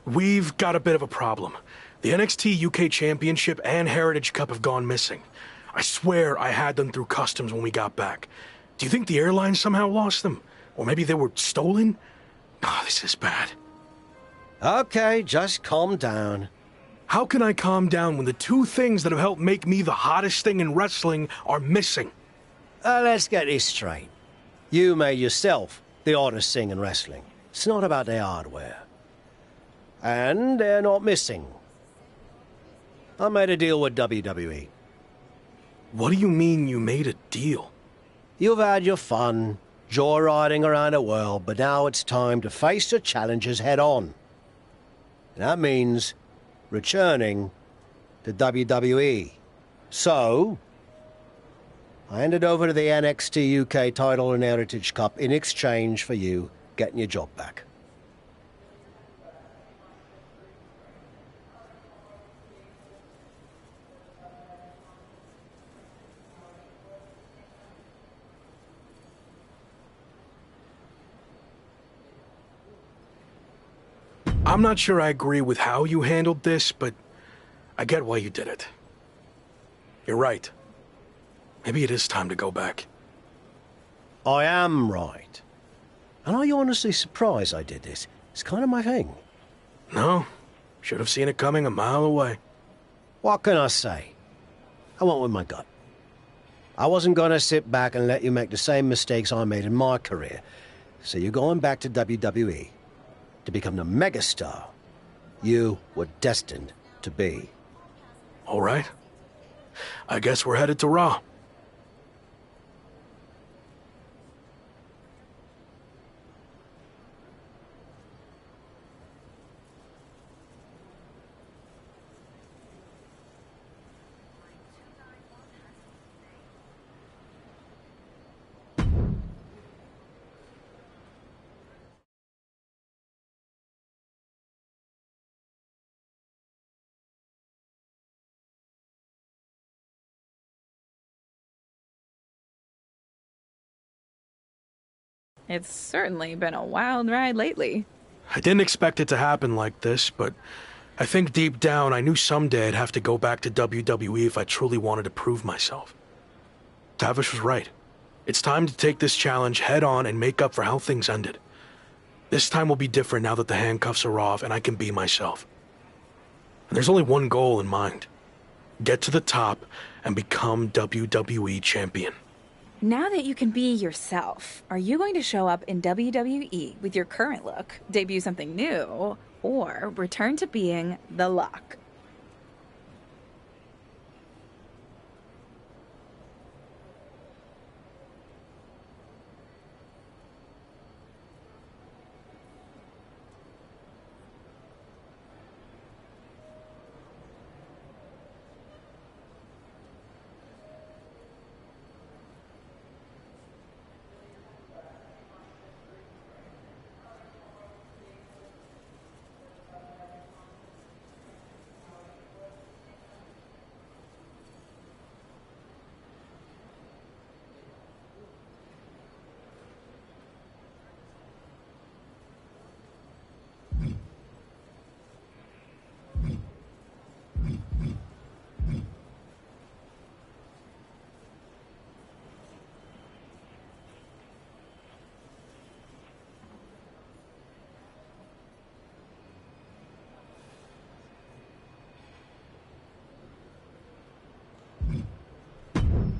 We've got a bit of a problem. The NXT UK Championship and Heritage Cup have gone missing. I swear I had them through customs when we got back. Do you think the airline somehow lost them? Or maybe they were stolen? Oh, this is bad. Okay, just calm down. How can I calm down when the two things that have helped make me the hottest thing in wrestling are missing? Let's get this straight. You made yourself the hottest thing in wrestling. It's not about their hardware. And they're not missing. I made a deal with WWE. What do you mean you made a deal? You've had your fun, joyriding around the world, but now it's time to face the challenges head on. And that means returning to WWE. So, I handed over the NXT UK title and Heritage Cup in exchange for you getting your job back. I'm not sure I agree with how you handled this, but I get why you did it. You're right. Maybe it is time to go back. I am right. And are you honestly surprised I did this? It's kind of my thing. No. Should have seen it coming a mile away. What can I say? I went with my gut. I wasn't going to sit back and let you make the same mistakes I made in my career. So you're going back to WWE. To become the megastar you were destined to be. All right. I guess we're headed to Raw. It's certainly been a wild ride lately. I didn't expect it to happen like this, but I think deep down I knew someday I'd have to go back to WWE if I truly wanted to prove myself. Tavish was right. It's time to take this challenge head on and make up for how things ended. This time will be different now that the handcuffs are off and I can be myself. And there's only one goal in mind. Get to the top and become WWE champion. Now that you can be yourself, are you going to show up in WWE with your current look, debut something new, or return to being the Lock?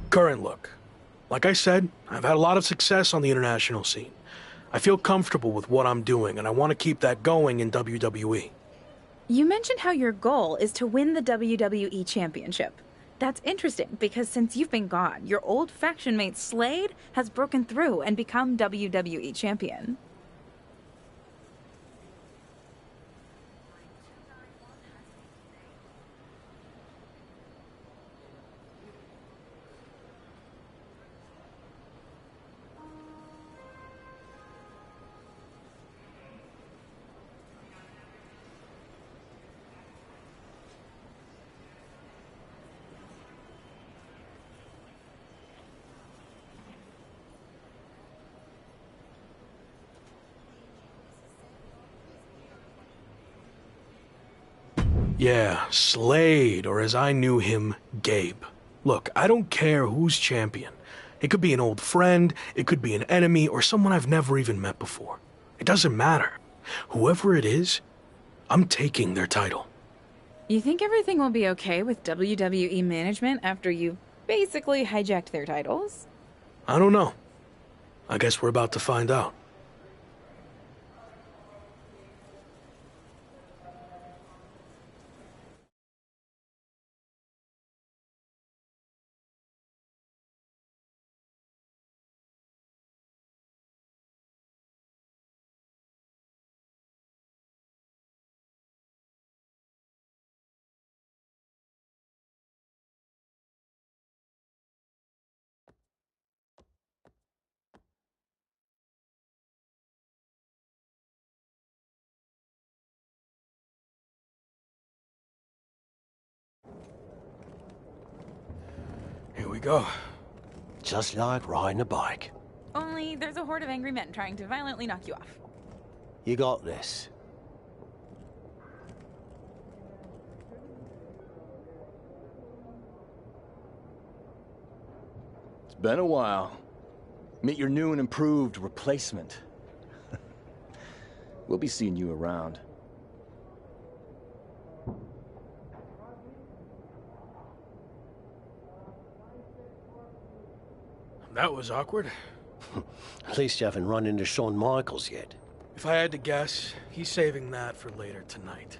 Current look. Like I said, I've had a lot of success on the international scene. I feel comfortable with what I'm doing, and I want to keep that going in WWE. You mentioned how your goal is to win the WWE Championship. That's interesting because since you've been gone, your old faction mate Slade has broken through and become WWE Champion. Yeah, Slade, or as I knew him, Gabe. Look, I don't care who's champion. It could be an old friend, it could be an enemy, or someone I've never even met before. It doesn't matter. Whoever it is, I'm taking their title. You think everything will be okay with WWE management after you basically hijacked their titles? I don't know. I guess we're about to find out. Here we go. Just like riding a bike. Only there's a horde of angry men trying to violently knock you off. You got this. It's been a while. Meet your new and improved replacement. We'll be seeing you around. That was awkward. At least you haven't run into Shawn Michaels yet. If I had to guess, he's saving that for later tonight.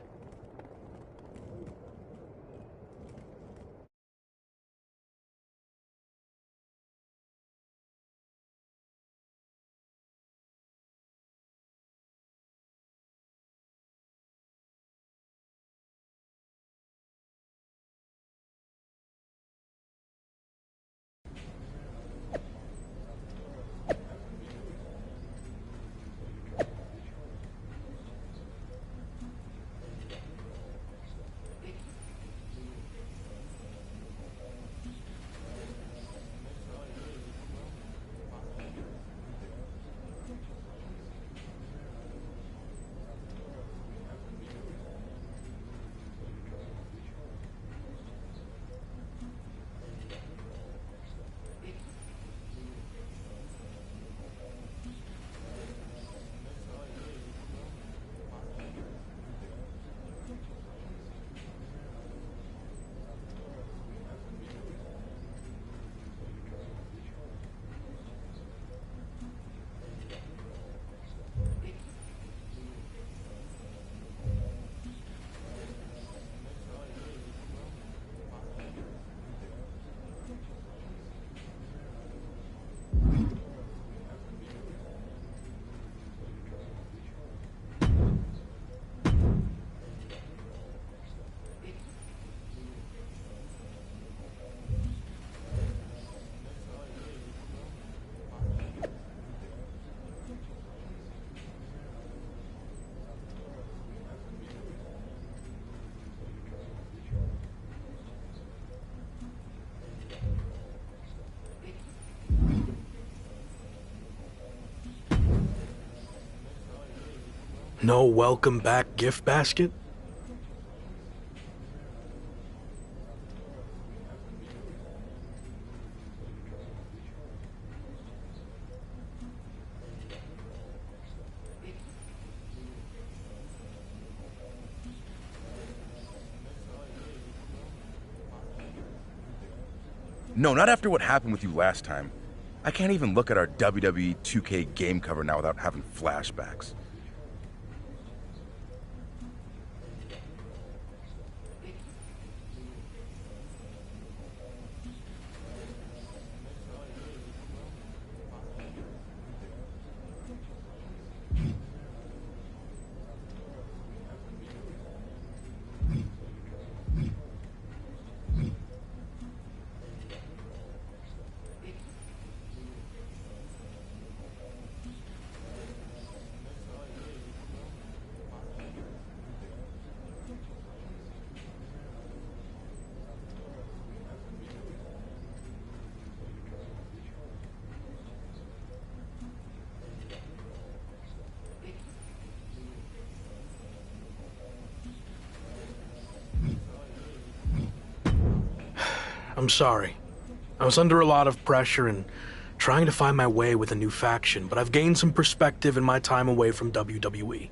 No welcome back gift basket? No, not after what happened with you last time. I can't even look at our WWE 2K game cover now without having flashbacks. I'm sorry. I was under a lot of pressure and trying to find my way with a new faction, but I've gained some perspective in my time away from WWE.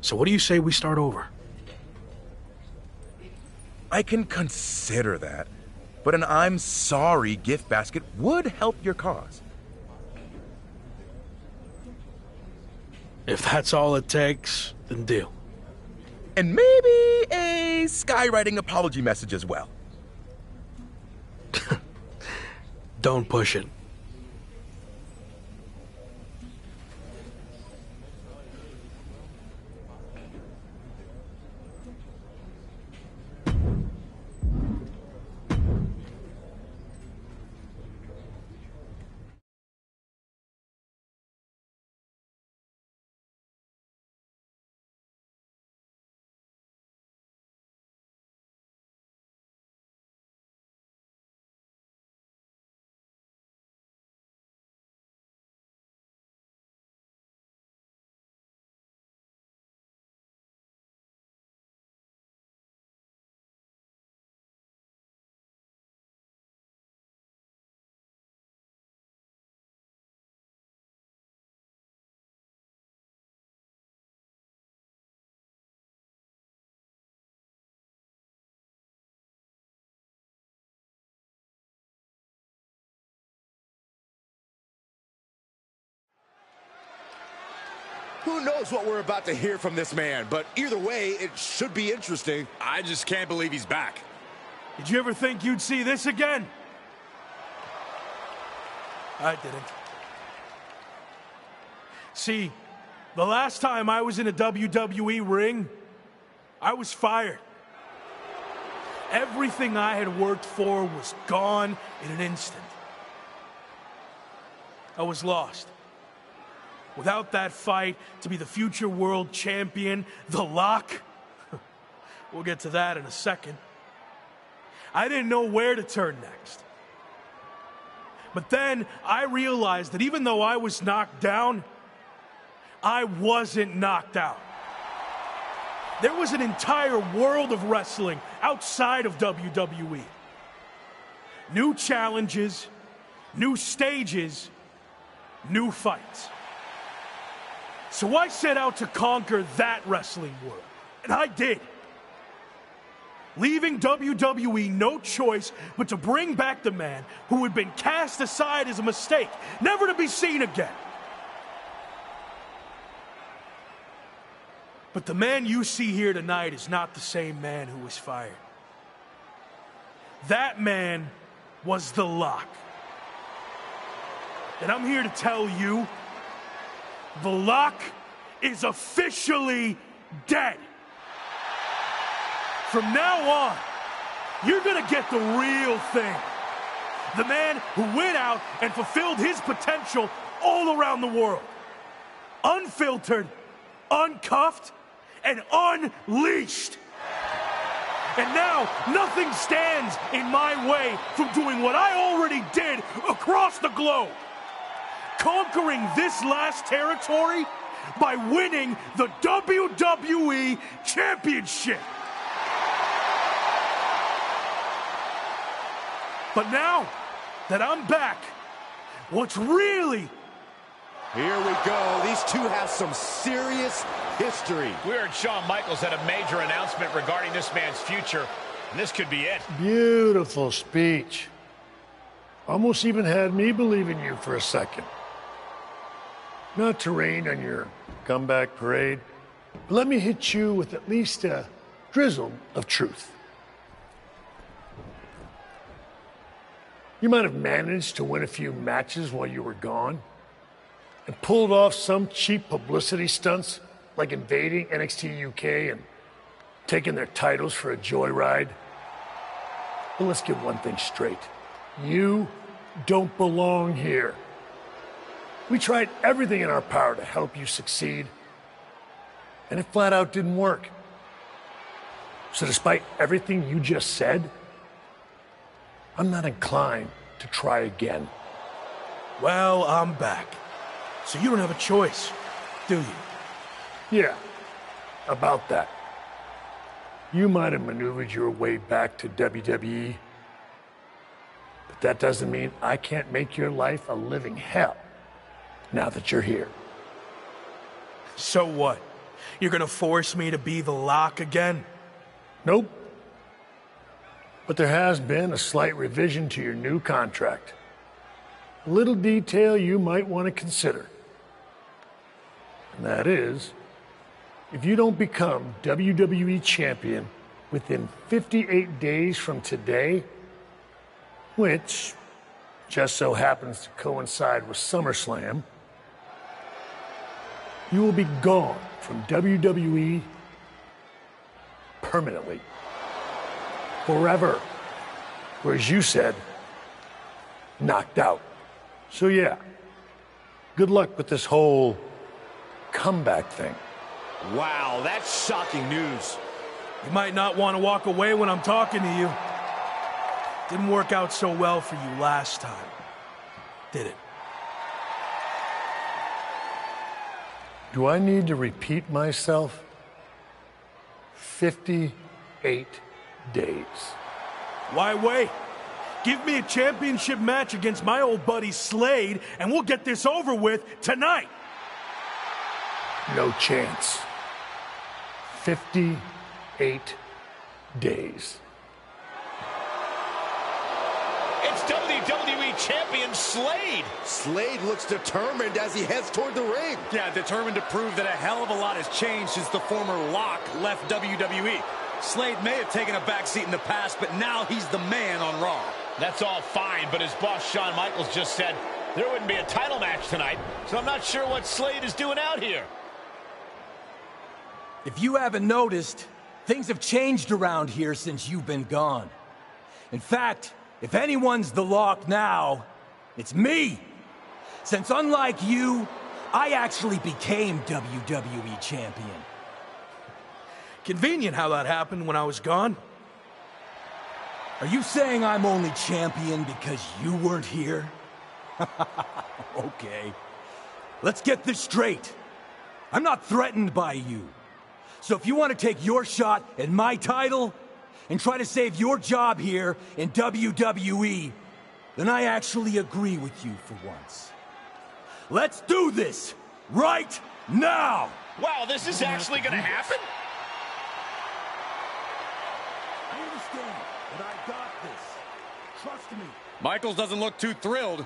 So what do you say we start over? I can consider that, but an I'm sorry gift basket would help your cause. If that's all it takes, then deal. And maybe a skywriting apology message as well. Don't push it. Who knows what we're about to hear from this man, but either way, it should be interesting. I just can't believe he's back. Did you ever think you'd see this again? I didn't. See, the last time I was in a WWE ring, I was fired. Everything I had worked for was gone in an instant. I was lost. Without that fight to be the future world champion, The Lock, we'll get to that in a second. I didn't know where to turn next. But then I realized that even though I was knocked down, I wasn't knocked out. There was an entire world of wrestling outside of WWE. New challenges, new stages, new fights. So I set out to conquer that wrestling world, and I did. Leaving WWE no choice but to bring back the man who had been cast aside as a mistake, never to be seen again. But the man you see here tonight is not the same man who was fired. That man was The Lock. And I'm here to tell you, The Lock is officially dead. From now on, you're gonna get the real thing. The man who went out and fulfilled his potential all around the world. Unfiltered, uncuffed, and unleashed. And now, nothing stands in my way from doing what I already did across the globe. Conquering this last territory by winning the WWE Championship. But now that I'm back, what's really... Here we go. These two have some serious history. We heard Shawn Michaels had a major announcement regarding this man's future, and this could be it. Beautiful speech. Almost even had me believe in you for a second. Not to rain on your comeback parade, but let me hit you with at least a drizzle of truth. You might have managed to win a few matches while you were gone and pulled off some cheap publicity stunts like invading NXT UK and taking their titles for a joyride. But let's get one thing straight. You don't belong here. We tried everything in our power to help you succeed, and it flat out didn't work. So despite everything you just said, I'm not inclined to try again. Well, I'm back. So you don't have a choice, do you? Yeah, about that. You might have maneuvered your way back to WWE, But that doesn't mean I can't make your life a living hell now that you're here. So what? You're gonna force me to be the lock again? Nope. But there has been a slight revision to your new contract. A little detail you might want to consider. And that is, if you don't become WWE Champion within 58 days from today, which just so happens to coincide with SummerSlam, you will be gone from WWE permanently. Forever. Or as you said, knocked out. So yeah, good luck with this whole comeback thing. Wow, that's shocking news. You might not want to walk away when I'm talking to you. Didn't work out so well for you last time, did it? Do I need to repeat myself? 58 days. Why wait? Give me a championship match against my old buddy Slade, and we'll get this over with tonight. No chance. 58 days. It's WWE Champion Slade. Slade looks determined as he heads toward the ring. Yeah, determined to prove that a hell of a lot has changed since the former Lock left WWE. Slade may have taken a backseat in the past, but now he's the man on Raw. That's all fine, but as boss Shawn Michaels just said, there wouldn't be a title match tonight, so I'm not sure what Slade is doing out here. If you haven't noticed, things have changed around here since you've been gone. In fact, if anyone's the Lock now, it's me. Since unlike you, I actually became WWE Champion. Convenient how that happened when I was gone. Are you saying I'm only champion because you weren't here? Okay. Let's get this straight. I'm not threatened by you. So if you want to take your shot at my title and try to save your job here in WWE, then I actually agree with you for once. Let's do this right now! Wow, this is actually going to happen? I understand, but I got this. Trust me. Michaels doesn't look too thrilled.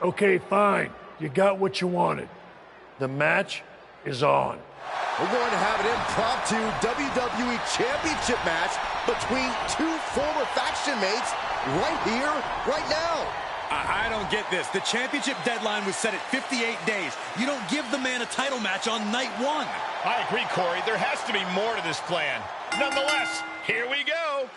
Okay, fine. You got what you wanted. The match is on. We're going to have an impromptu WWE Championship match between two former faction mates right here, right now. I don't get this. The championship deadline was set at 58 days. You don't give the man a title match on night one. I agree, Corey. There has to be more to this plan. Nonetheless, here we go.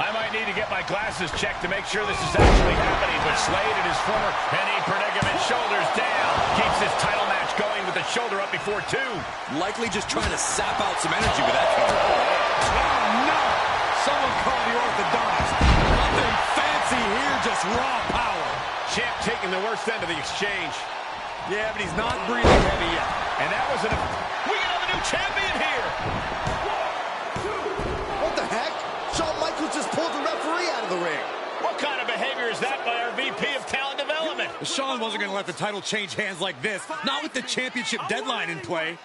I might need to get my glasses checked to make sure this is actually happening, but Slade and his former penny predicament, shoulders down, keeps this title match going with the shoulder up before two. Likely just trying to sap out some energy with that cover. Oh, no! Someone call the orthodontist. Nothing fancy here, just raw power. Champ taking the worst end of the exchange. Yeah, but he's not breathing heavy yet. And that was an... We have a new champion here! What the heck? Shawn Michaels just pulled the referee out of the ring. What kind of behavior is that by our VP of Talent Development? Shawn wasn't going to let the title change hands like this, not with the championship deadline in play.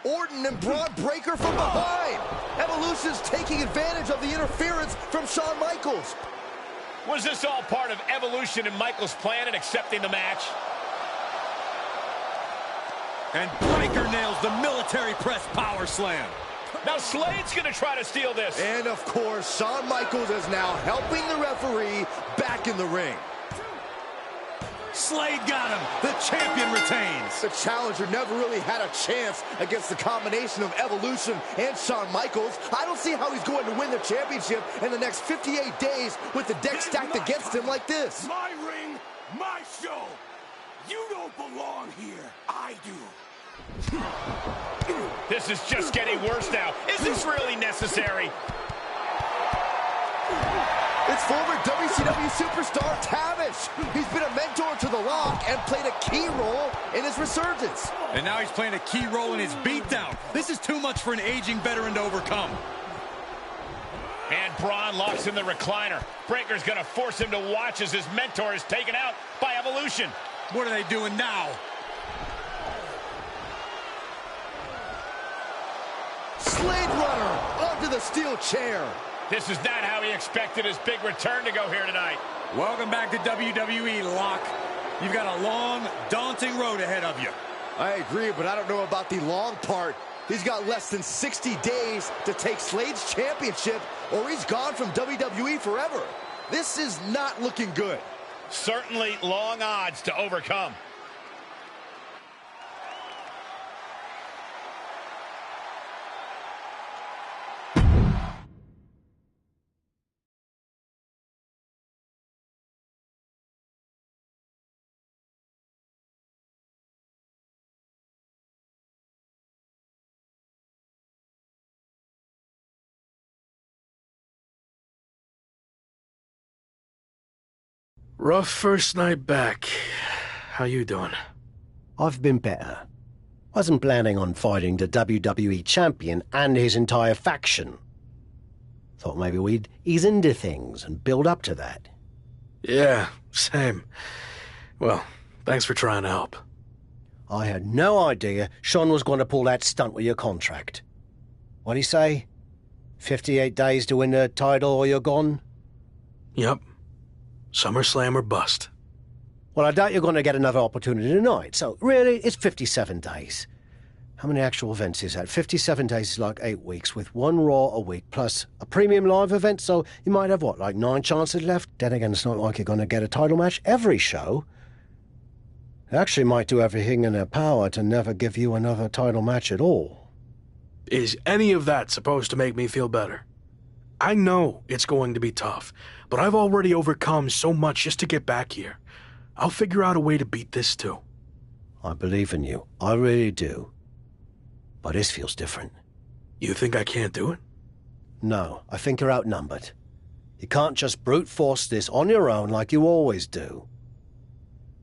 Orton and Braun Breaker from behind. Evolution's taking advantage of the interference from Shawn Michaels. Was this all part of Evolution and Michaels' plan in accepting the match? And Breaker nails the military press power slam. Now Slade's going to try to steal this. And of course, Shawn Michaels is now helping the referee back in the ring. Slade got him. The champion retains. The challenger never really had a chance against the combination of Evolution and Shawn Michaels. I don't see how he's going to win the championship in the next 58 days with the deck stacked against him like this. My ring, my show. You don't belong here. I do. This is just getting worse now. Is this really necessary? It's former WCW superstar Tavish. He's been a mentor to The Rock and played a key role in his resurgence. And now he's playing a key role in his beatdown. This is too much for an aging veteran to overcome. And Braun locks in the recliner. Breaker's going to force him to watch as his mentor is taken out by Evolution. What are they doing now? Slade Runner onto the steel chair. This is not how he expected his big return to go here tonight. Welcome back to WWE, Locke. You've got a long, daunting road ahead of you. I agree, but I don't know about the long part. He's got less than 60 days to take Slade's championship, or he's gone from WWE forever. This is not looking good. Certainly long odds to overcome. Rough first night back. How you doing? I've been better. Wasn't planning on fighting the WWE champion and his entire faction. Thought maybe we'd ease into things and build up to that. Yeah, same. Well, thanks for trying to help. I had no idea Shawn was going to pull that stunt with your contract. What'd he say? 58 days to win the title or you're gone? Yep. SummerSlam or bust. Well, I doubt you're going to get another opportunity tonight, so really, it's 57 days. How many actual events is that? 57 days is like 8 weeks, with one Raw a week, plus a premium live event, so you might have, what, like 9 chances left? Then again, it's not like you're going to get a title match every show. They actually might do everything in their power to never give you another title match at all. Is any of that supposed to make me feel better? I know it's going to be tough, but I've already overcome so much just to get back here. I'll figure out a way to beat this too. I believe in you. I really do. But this feels different. You think I can't do it? No, I think you're outnumbered. You can't just brute force this on your own like you always do.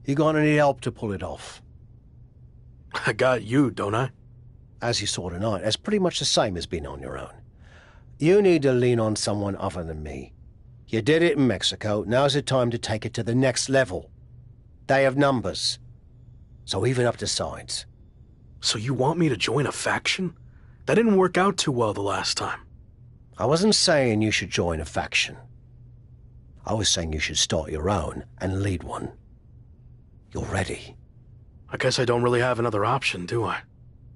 You're gonna need help to pull it off. I got you, don't I? As you saw tonight, that's pretty much the same as being on your own. You need to lean on someone other than me. You did it in Mexico, now's the time to take it to the next level. They have numbers. So even up the sides. So you want me to join a faction? That didn't work out too well the last time. I wasn't saying you should join a faction. I was saying you should start your own and lead one. You're ready. I guess I don't really have another option, do I?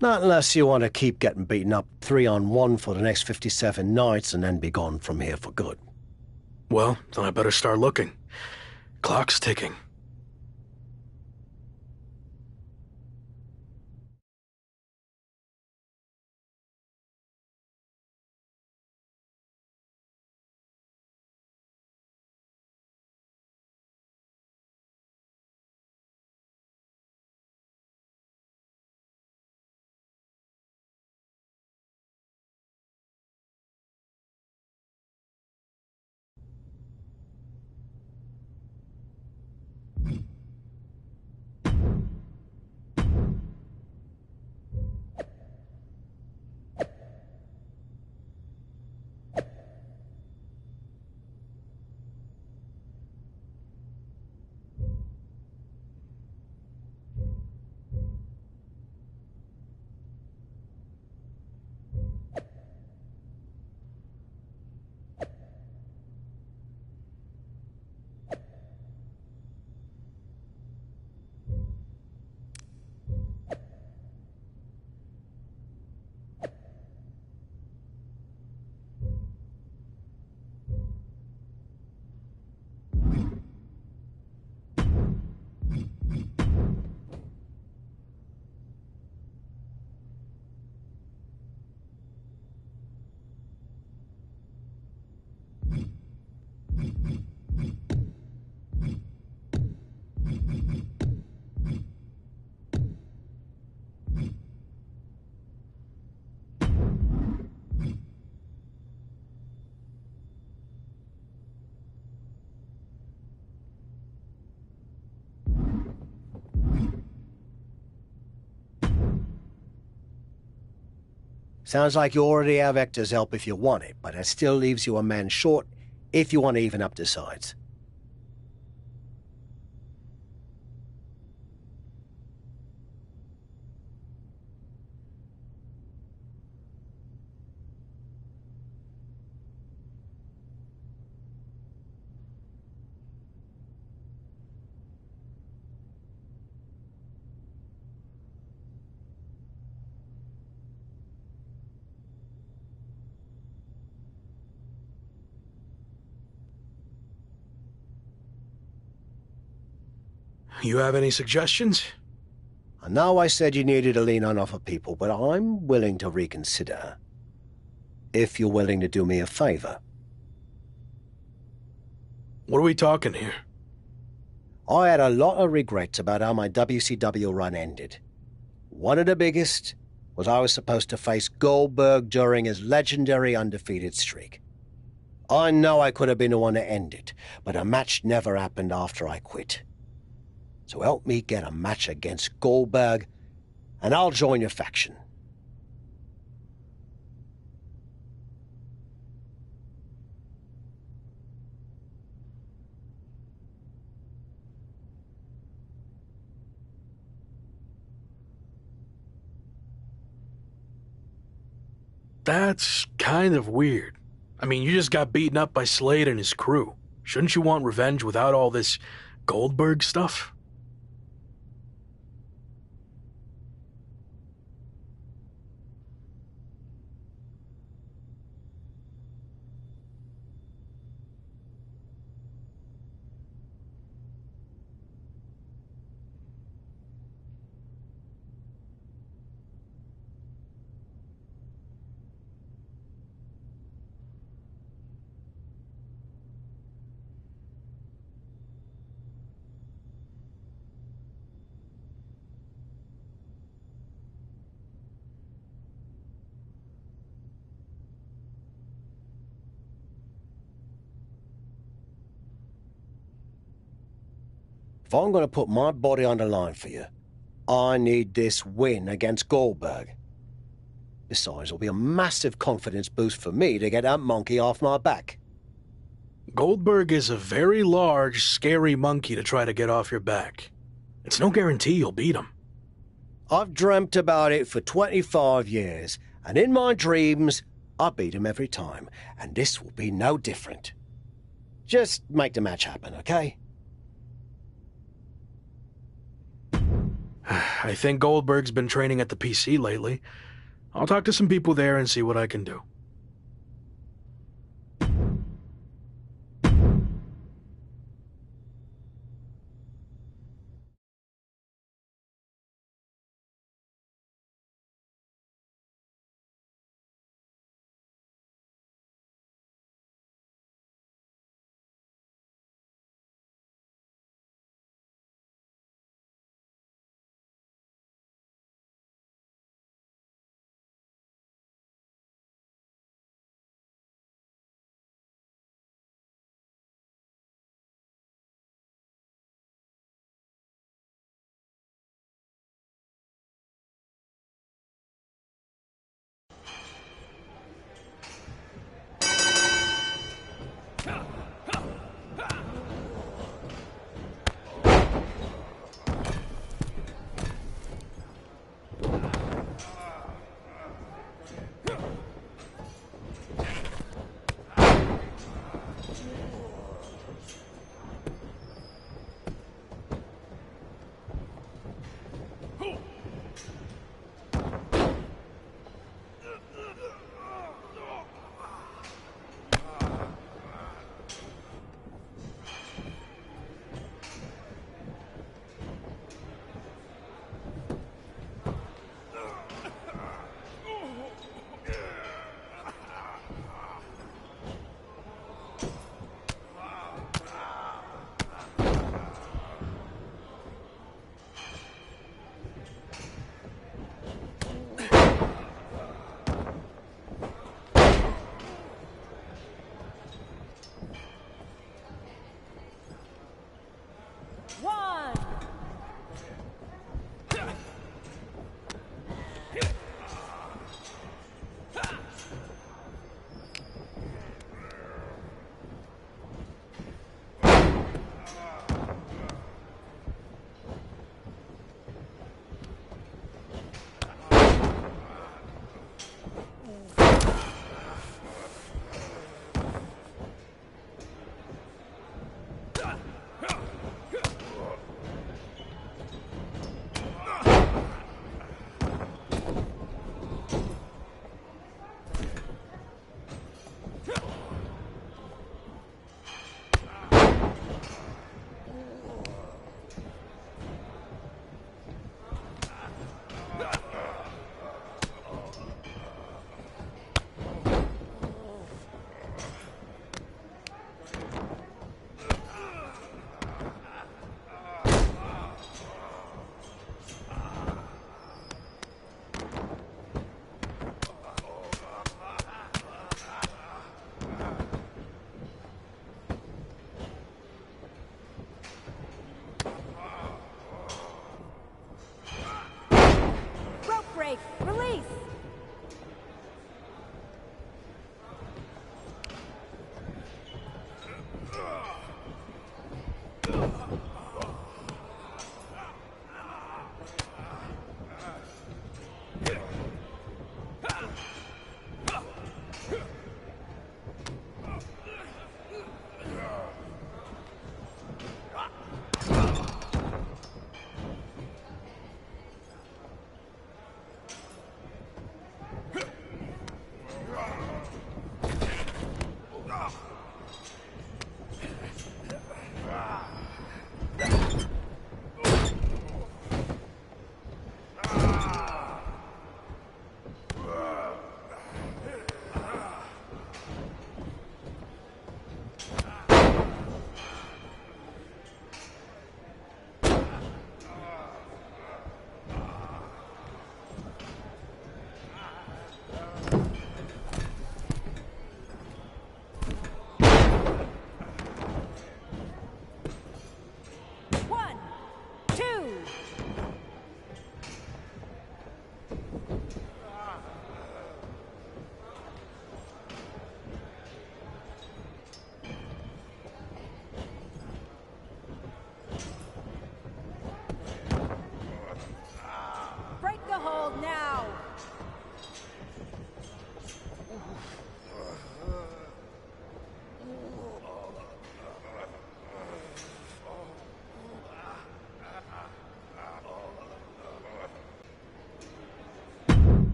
Not unless you want to keep getting beaten up 3-on-1 for the next 57 nights and then be gone from here for good. Well, then I better start looking. Clock's ticking. Sounds like you already have Hector's help if you want it, but that still leaves you a man short if you want to even up the sides. You have any suggestions? I know I said you needed to lean on other people, but I'm willing to reconsider. If you're willing to do me a favor. What are we talking here? I had a lot of regrets about how my WCW run ended. One of the biggest was I was supposed to face Goldberg during his legendary undefeated streak. I know I could have been the one to end it, but a match never happened after I quit. So help me get a match against Goldberg, and I'll join your faction. That's kind of weird. I mean, you just got beaten up by Slade and his crew. Shouldn't you want revenge without all this Goldberg stuff? If I'm going to put my body on the line for you, I need this win against Goldberg. Besides, it'll be a massive confidence boost for me to get that monkey off my back. Goldberg is a very large, scary monkey to try to get off your back. It's no guarantee you'll beat him. I've dreamt about it for 25 years, and in my dreams, I beat him every time, and this will be no different. Just make the match happen, okay? I think Goldberg's been training at the PC lately. I'll talk to some people there and see what I can do.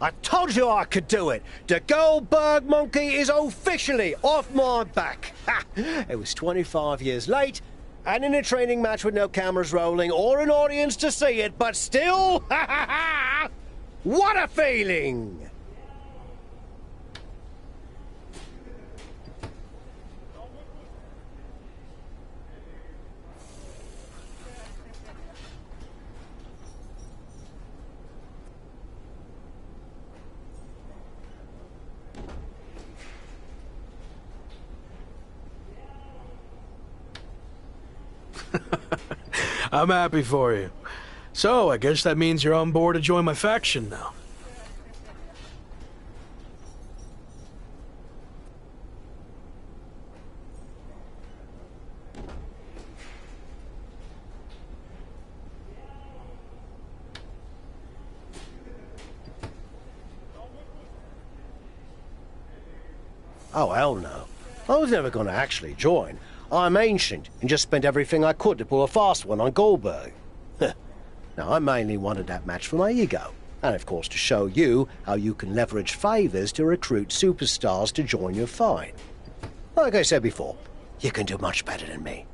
I told you I could do it. The Goldberg monkey is officially off my back. Ha! It was 25 years late, and in a training match with no cameras rolling or an audience to see it, but still, ha ha ha! What a feeling! I'm happy for you. So, I guess that means you're on board to join my faction now. Oh, hell no. I was never going to actually join. I'm ancient and just spent everything I could to pull a fast one on Goldberg. Now, I mainly wanted that match for my ego, and of course to show you how you can leverage favors to recruit superstars to join your fight. Like I said before, you can do much better than me.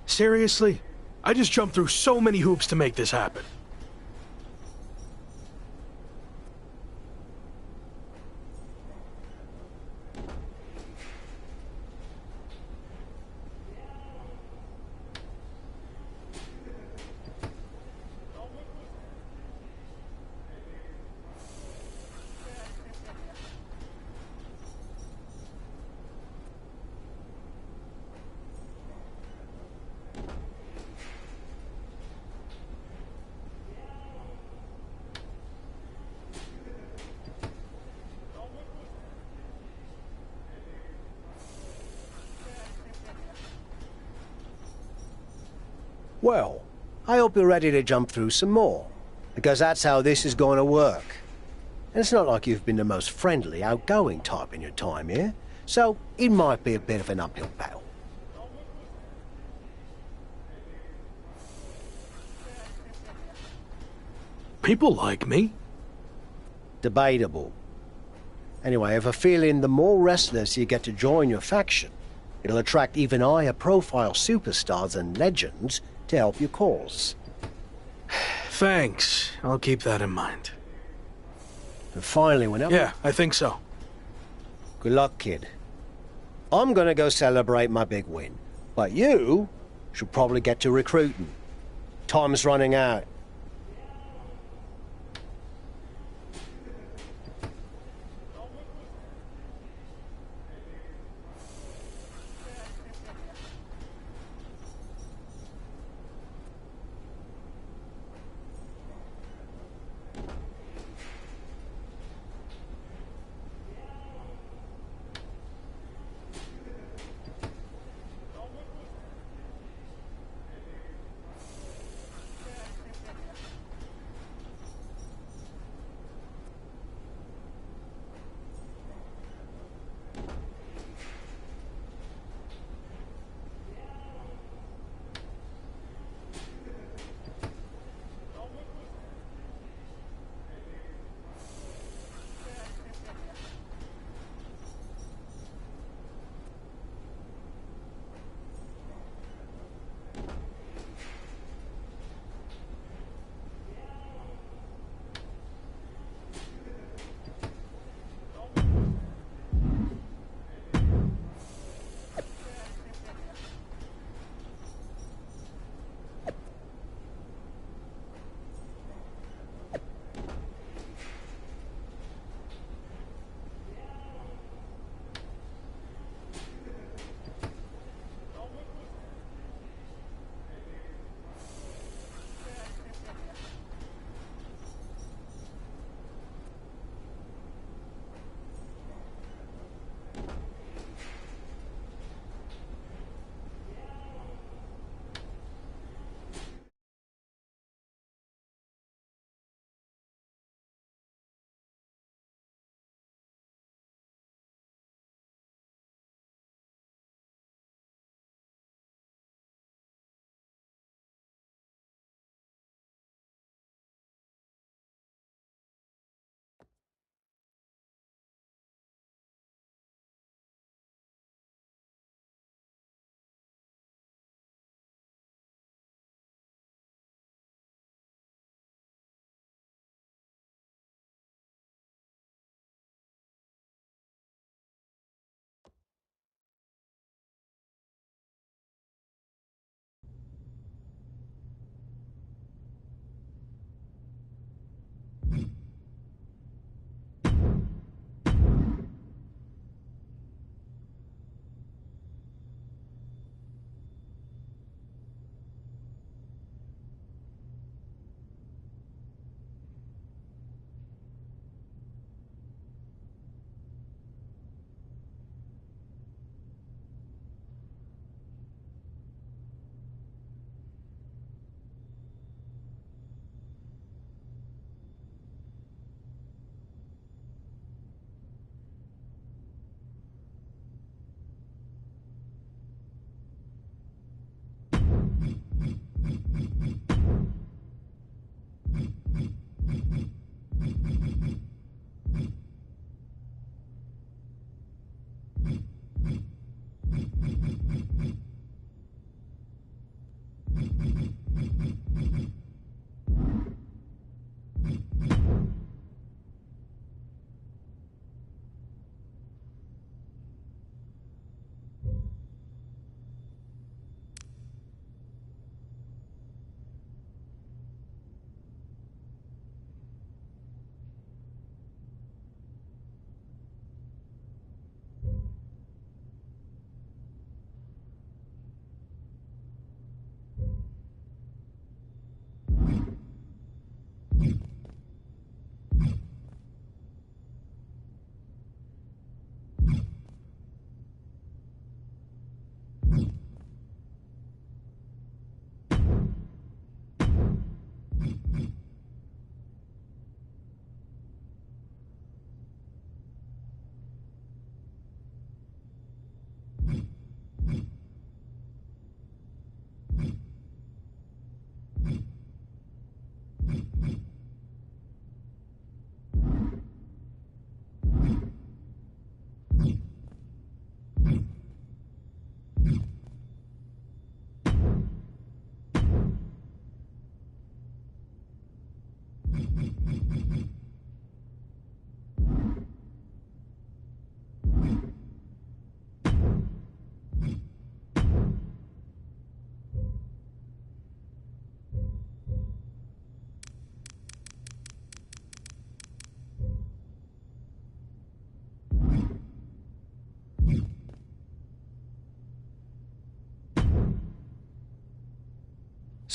Seriously? I just jumped through so many hoops to make this happen. Well, I hope you're ready to jump through some more, because that's how this is going to work. And it's not like you've been the most friendly, outgoing type in your time here, so it might be a bit of an uphill battle. People like me. Debatable. Anyway, I have a feeling the more wrestlers you get to join your faction, it'll attract even higher profile superstars and legends to help your cause. Thanks. I'll keep that in mind. And finally, whenever... Yeah, I think so. Good luck, kid. I'm gonna go celebrate my big win, but you should probably get to recruiting. Time's running out.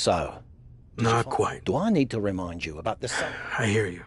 So... Not quite. Do I need to remind you about the sun? I hear you.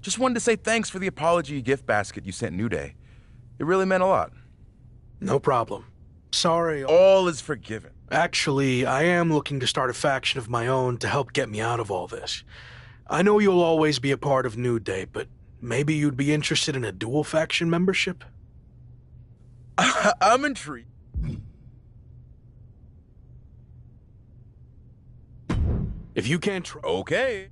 Just wanted to say thanks for the apology gift basket you sent New Day. It really meant a lot. No problem. Sorry. All is forgiven. Actually, I am looking to start a faction of my own to help get me out of all this. I know you'll always be a part of New Day, but maybe you'd be interested in a dual faction membership? I'm intrigued. If you can't Okay.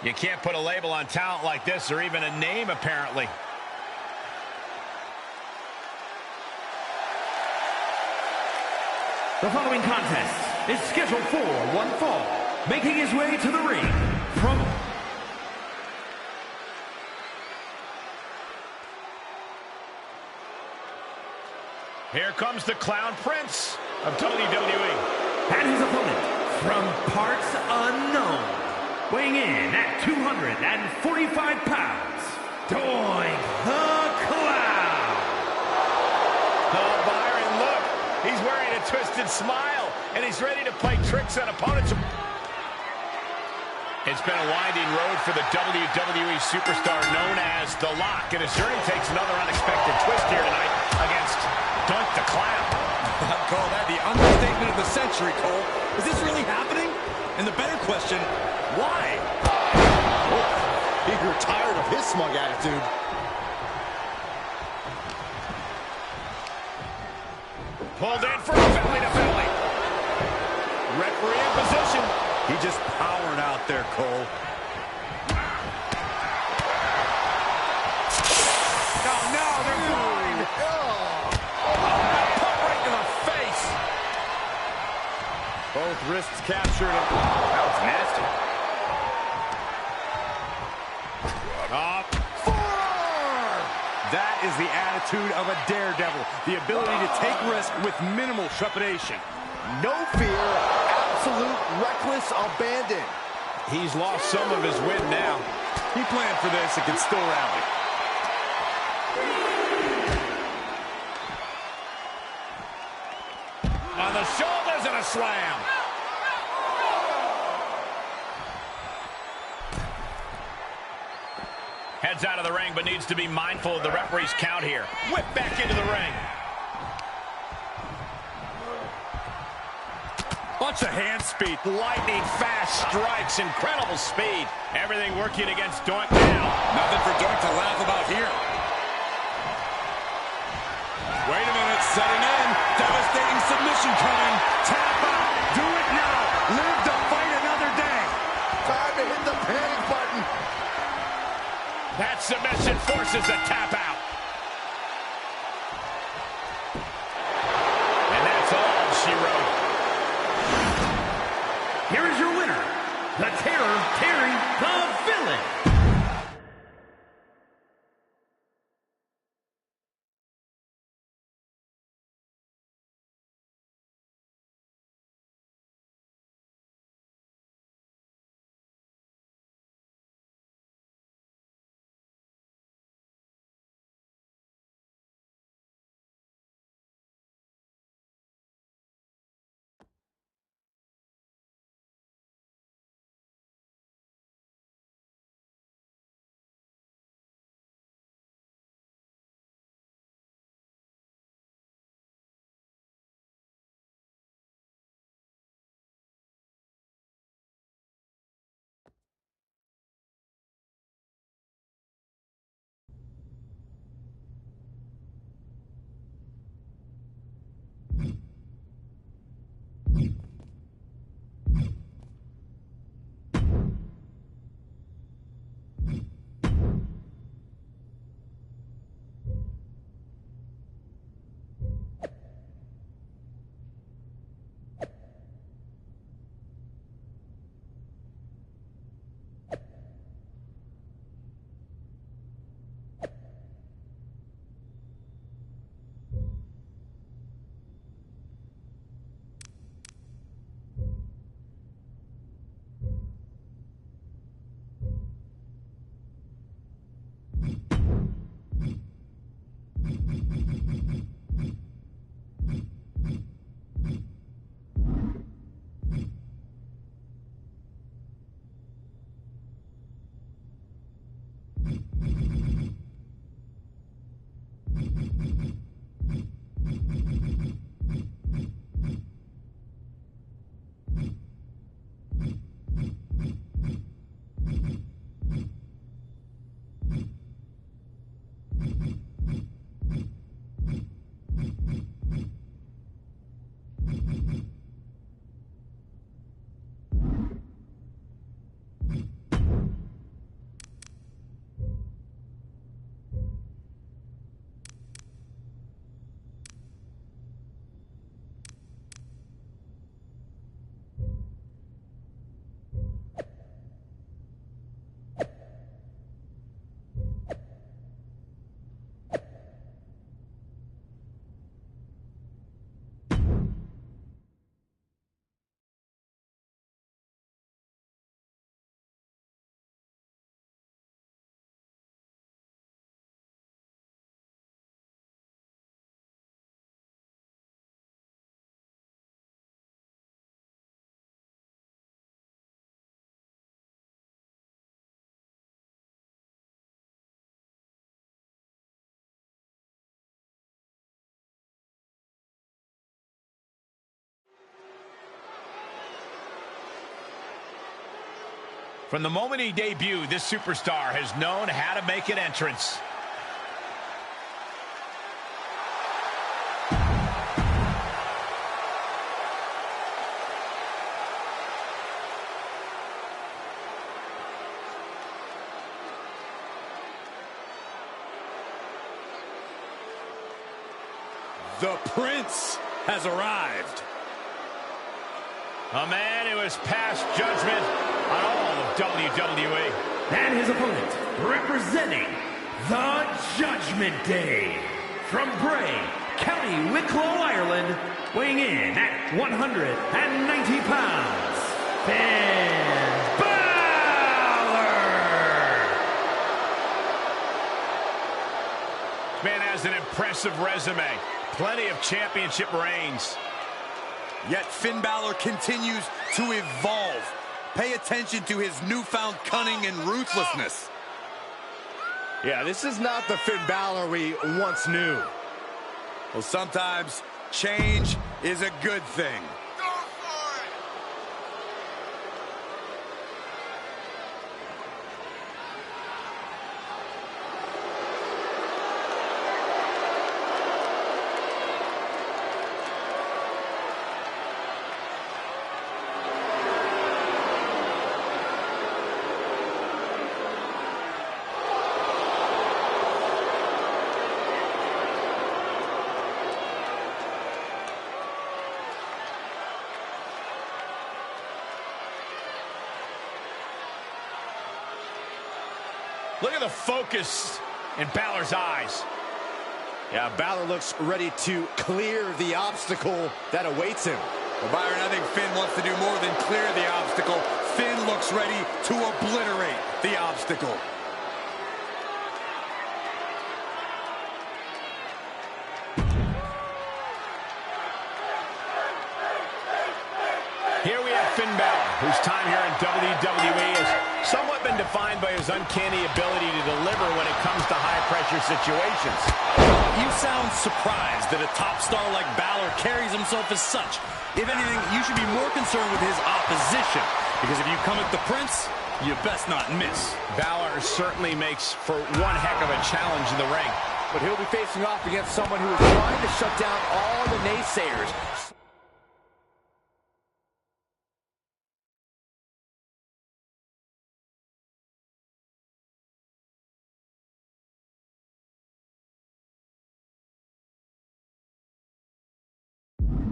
You can't put a label on talent like this, or even a name, apparently. The following contest is scheduled for one fall. Making his way to the ring from... Here comes the Clown Prince of WWE. And his opponent from parts unknown, weighing in at 245 pounds, Doink the Clown. Oh, Byron, look. He's wearing a twisted smile, and he's ready to play tricks on opponents. It's been a winding road for the WWE superstar known as The Lock, and his journey takes another unexpected twist here tonight against Doink the Clown. I'd call that the understatement of the century, Cole. Is this really happening? And the better question, why? Oh, he grew tired of his smug attitude. Pulled in for a belly-to-belly. Referee in position. He just powered out there, Cole. Oh, no, they're blind. Put right to the face. Both wrists captured. That was nasty. That is the attitude of a daredevil. The ability to take risk with minimal trepidation. No fear, absolute reckless abandon. He's lost some of his wind now. He planned for this and can still rally. On the shoulders and a slam. Heads out of the ring, but needs to be mindful of the referee's count here. Whip back into the ring. Bunch of hand speed. Lightning fast strikes, incredible speed. Everything working against Doink now. Nothing for Doink to laugh about here. Wait a minute, setting in. Devastating submission coming. Tap out. Do it now. Live to fight another day. Time to hit the panic button. That submission forces a tap out. And that's all she wrote. Here is your winner, the Terror, Terry the Villain. From the moment he debuted, this superstar has known how to make an entrance. The Prince has arrived. A man who has passed judgment on all of WWE. And his opponent, representing the Judgment Judgment Day. From Bray, County Wicklow, Ireland, weighing in at 190 pounds, Finn Balor! This man has an impressive resume. Plenty of championship reigns. Yet Finn Balor continues to evolve. Pay attention to his newfound cunning and ruthlessness. Yeah, this is not the Finn Balor we once knew. Well, sometimes change is a good thing. Look at the focus in Balor's eyes. Yeah, Balor looks ready to clear the obstacle that awaits him. Well, Byron, I think Finn wants to do more than clear the obstacle. Finn looks ready to obliterate the obstacle. Here we have Finn Balor, whose time here in WWE has somewhat been defined by his uncanny ability to deliver when it comes to high-pressure situations. You sound surprised that a top star like Balor carries himself as such. If anything, you should be more concerned with his opposition, because if you come at the Prince, you best not miss. Balor certainly makes for one heck of a challenge in the ring. But he'll be facing off against someone who is trying to shut down all the naysayers.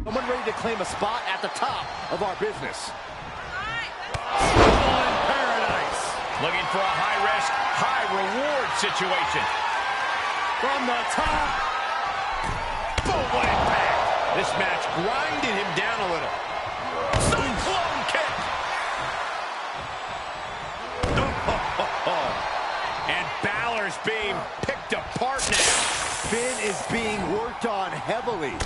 Someone ready to claim a spot at the top of our business. In paradise. Looking for a high-risk, high-reward situation. From the top. Boom, what impact. This match grinded him down a little. Cyclone kick. And Balor's being picked apart now. Finn is being worked on heavily.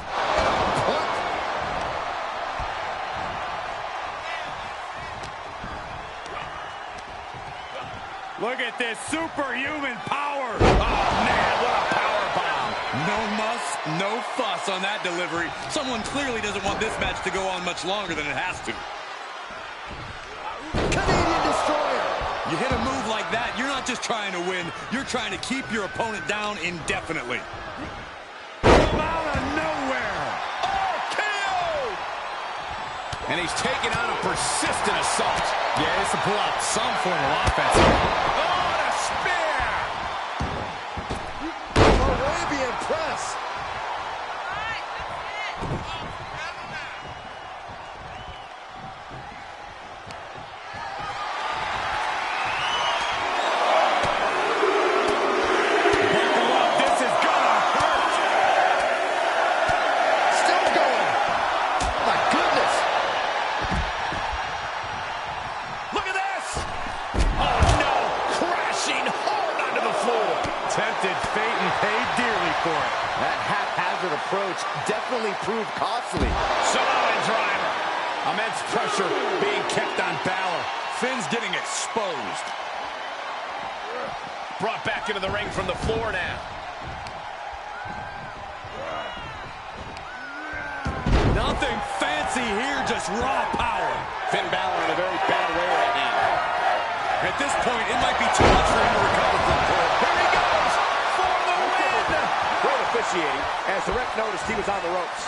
Look at this superhuman power. Oh, man, what a power bomb. No muss, no fuss on that delivery. Someone clearly doesn't want this match to go on much longer than it has to. Canadian Destroyer. You hit a move like that, you're not just trying to win, you're trying to keep your opponent down indefinitely. From out of nowhere. Oh, KO! And he's taking on a persistent assault. Yeah, it's to pull out some form of offense. Oh, and a spear! Arabian press. Buckle up, this is gonna hurt! Still going. My goodness. Look at this! Oh, no! Crashing hard onto the floor! Tempted fate and paid dearly for it. That haphazard approach definitely proved costly. Samoan driver. Immense pressure being kept on Balor. Finn's getting exposed. Brought back into the ring from the floor now. Nothing fancy here, just raw power. Finn Balor in a very bad way right now. At this point, it might be too much for him to recover from. Here he goes for the win! Great officiating as the ref noticed he was on the ropes.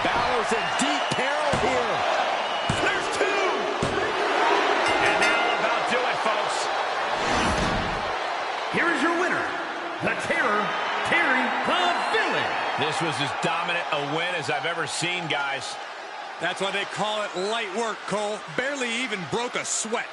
Balor's in deep peril here. There's two! And that'll about do it, folks. Here is your winner, the Terror, Terry the Villain. This was as dominant a win as I've ever seen, guys. That's why they call it light work, Cole. Barely even broke a sweat.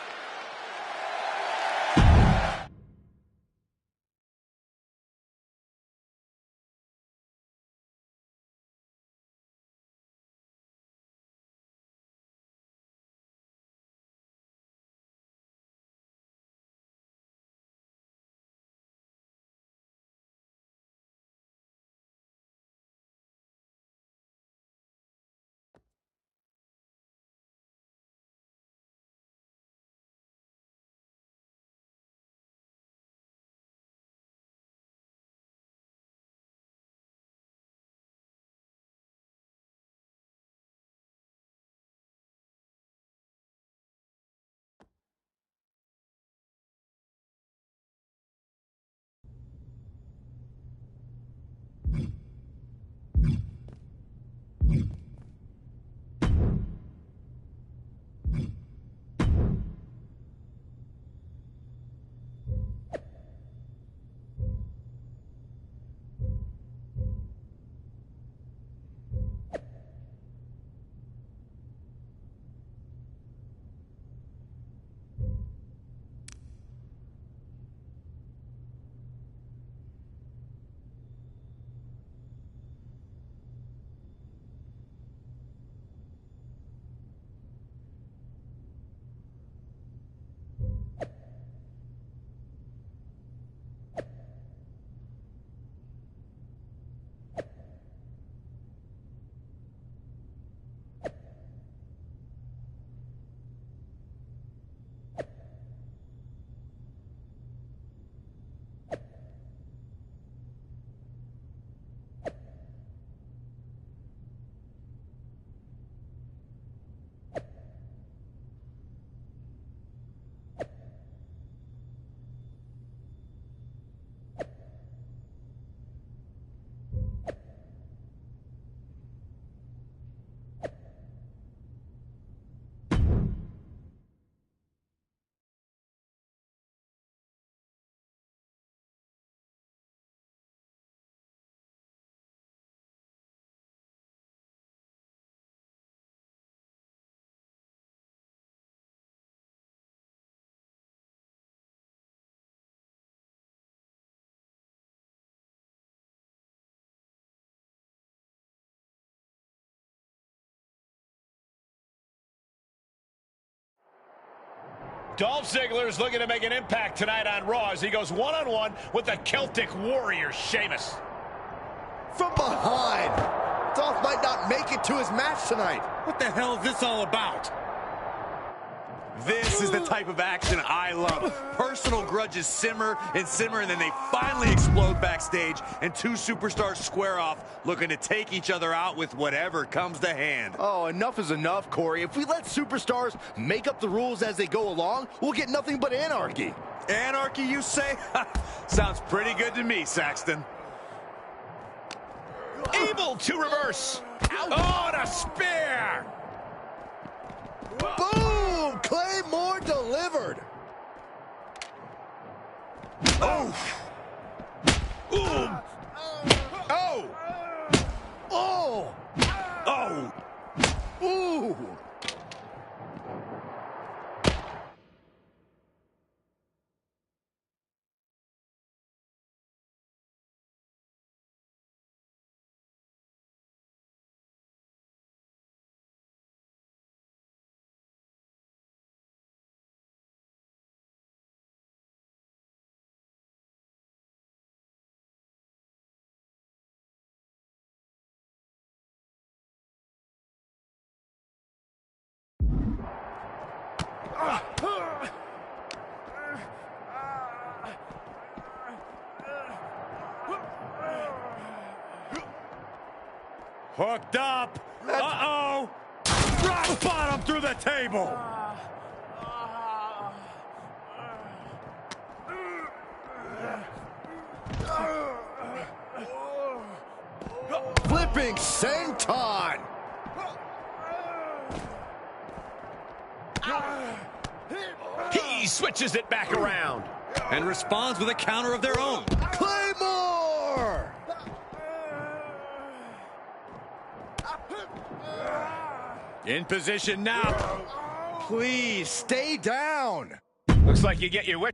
Dolph Ziggler's looking to make an impact tonight on Raw as he goes one-on-one with the Celtic Warrior, Sheamus. From behind. Dolph might not make it to his match tonight. What the hell is this all about? This is the type of action I love. Personal grudges simmer, and then they finally explode backstage, and two superstars square off, looking to take each other out with whatever comes to hand. Oh, enough is enough, Corey. If we let superstars make up the rules as they go along, we'll get nothing but anarchy. Anarchy, you say? Sounds pretty good to me, Saxton. Able to reverse. Oh, and a spear. Boom! Claymore delivered. Oh. Ooh. Oh. Oh. Oh. Ooh. Hooked up. Uh-oh. Rock bottom through the table. Flipping senton. He switches it back around and responds with a counter of their own. In position now. Please, stay down. Looks like you get your wish.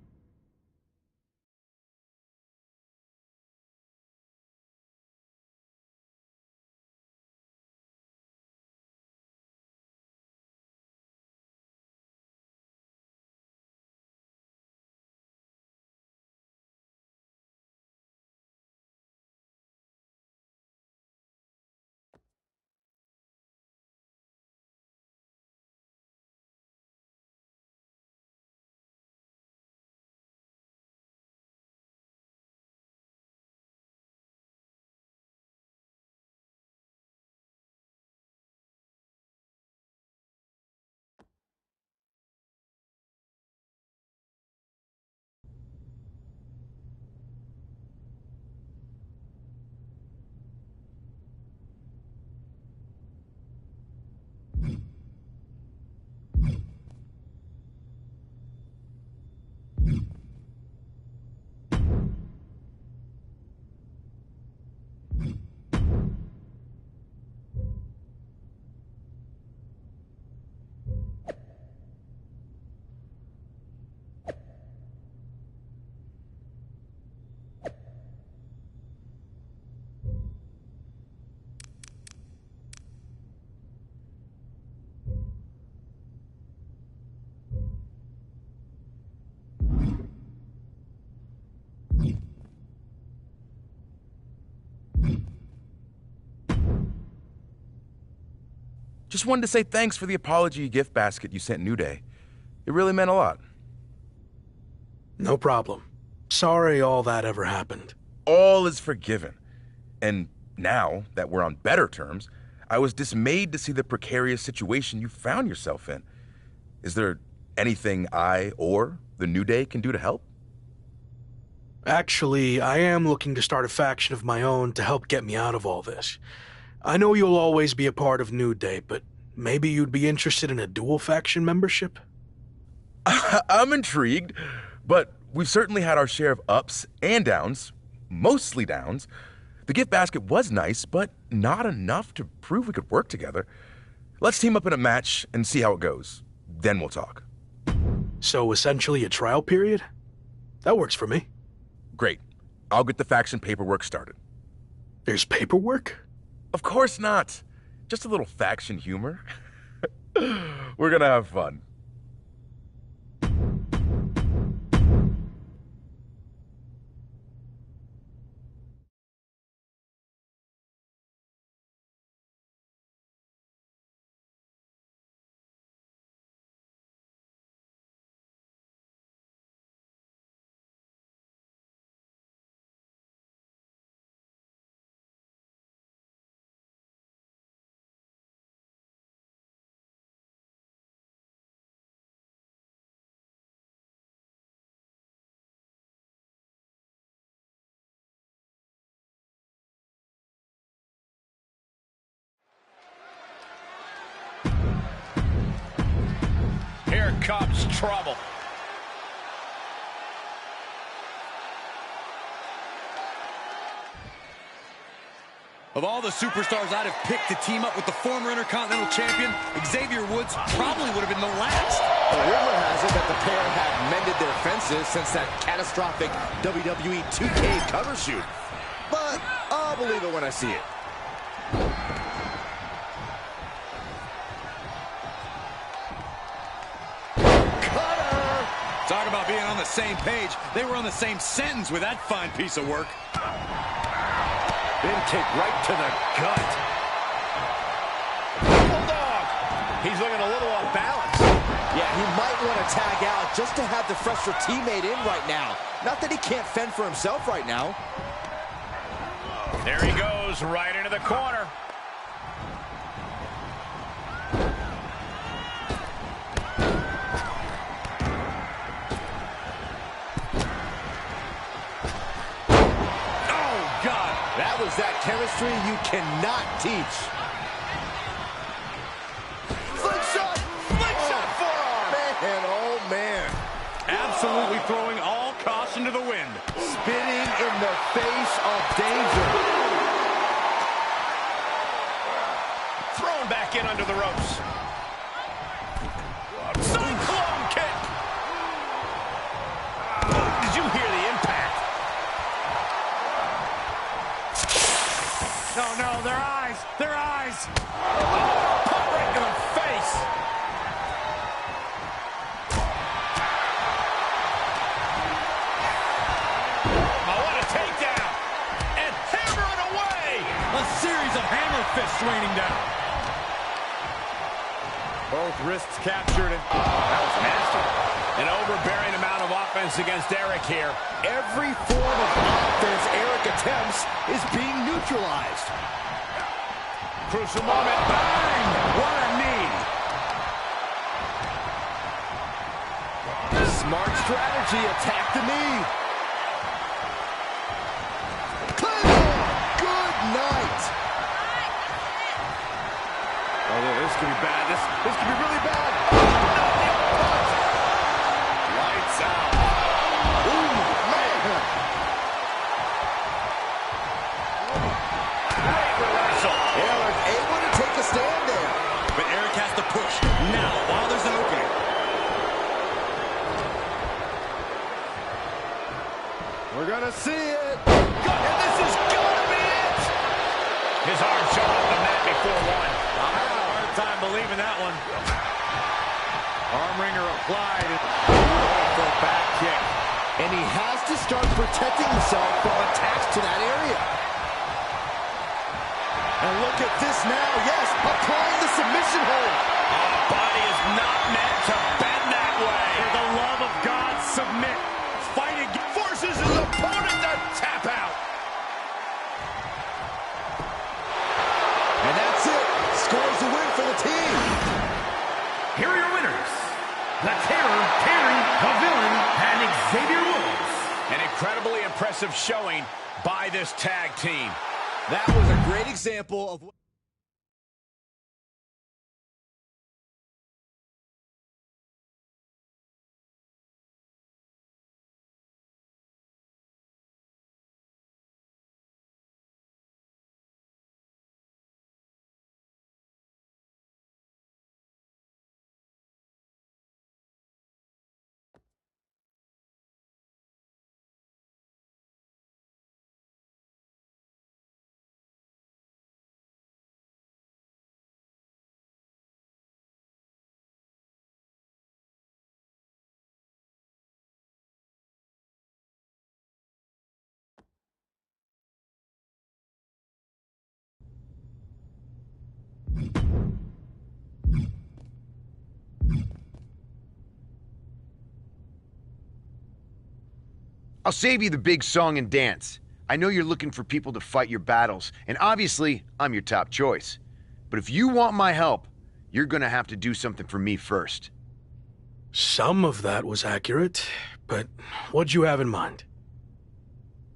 Just wanted to say thanks for the apology gift basket you sent New Day. It really meant a lot. No problem. Sorry all that ever happened. All is forgiven. And now that we're on better terms, I was dismayed to see the precarious situation you found yourself in. Is there anything I or the New Day can do to help? Actually, I am looking to start a faction of my own to help get me out of all this. I know you'll always be a part of New Day, but maybe you'd be interested in a dual faction membership? I'm intrigued, but we've certainly had our share of ups and downs, mostly downs. The gift basket was nice, but not enough to prove we could work together. Let's team up in a match and see how it goes. Then we'll talk. So essentially a trial period? That works for me. Great. I'll get the faction paperwork started. There's paperwork? Of course not. Just a little faction humor. We're gonna have fun. Here comes trouble. Of all the superstars I'd have picked to team up with the former Intercontinental Champion, Xavier Woods probably would have been the last. The rumor has it that the pair have mended their fences since that catastrophic WWE 2K cover shoot. But I'll believe it when I see it. Talk about being on the same page. They were on the same sentence with that fine piece of work. Big kick right to the gut. Bulldog. He's looking a little off balance. Yeah, he might want to tag out just to have the fresher teammate in right now. Not that he can't fend for himself right now. There he goes, right into the corner. That was that chemistry you cannot teach. Slingshot! Slingshot forearm! Man, oh man. Absolutely throwing all caution to the wind. Spitting in the face of danger. Thrown back in under the ropes. Cyclone kick. Did you hear the impact? No, their eyes. Pop right to the face. Oh, what a takedown. And hammer it away. A series of hammer fists raining down. Both wrists captured. That was nasty. An overbearing amount of offense against Eric here. Every form of offense Eric attempts is being neutralized. Crucial moment. Bang! What a knee. Smart strategy. Attack the knee. Good night. Oh, this could be bad. This could be really bad. Lights out. Ooh, man. Great reversal. Eric able to take a stand there. But Eric has to push now while there's an opening. We're gonna see it. And this is gonna be it. His arm showed up the mat before one. I'm having a hard time believing that one. Arm wringer applied. Beautiful back kick. And he has to start protecting himself from attacks to that area. And look at this now. Yes, applying the submission hold. The body is not meant to bend that way. For the love of God, submit. Fight again. Forces his opponent to tap out. And that's it. Scores the win for the team. Here are your winners. The Terror, Terry, the Villain, and Xavier Woods. An incredibly impressive showing by this tag team. That was a great example of... I'll save you the big song and dance. I know you're looking for people to fight your battles, and obviously, I'm your top choice. But if you want my help, you're gonna have to do something for me first. Some of that was accurate, but what'd you have in mind?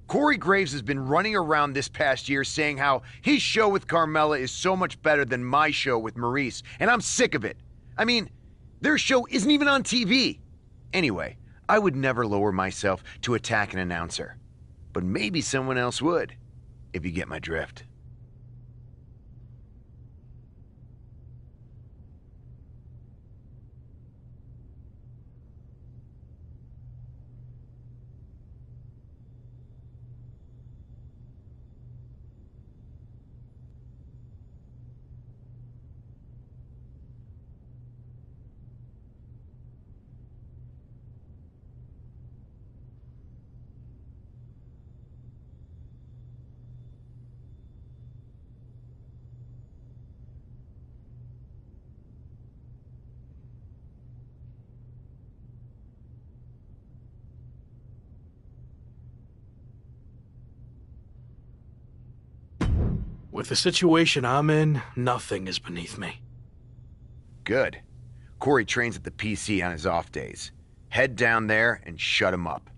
Corey Graves has been running around this past year saying how his show with Carmella is so much better than my show with Maurice, and I'm sick of it. I mean, their show isn't even on TV. Anyway, I would never lower myself to attack an announcer. But maybe someone else would, if you get my drift. With the situation I'm in, nothing is beneath me. Good. Corey trains at the PC on his off days. Head down there and shut him up.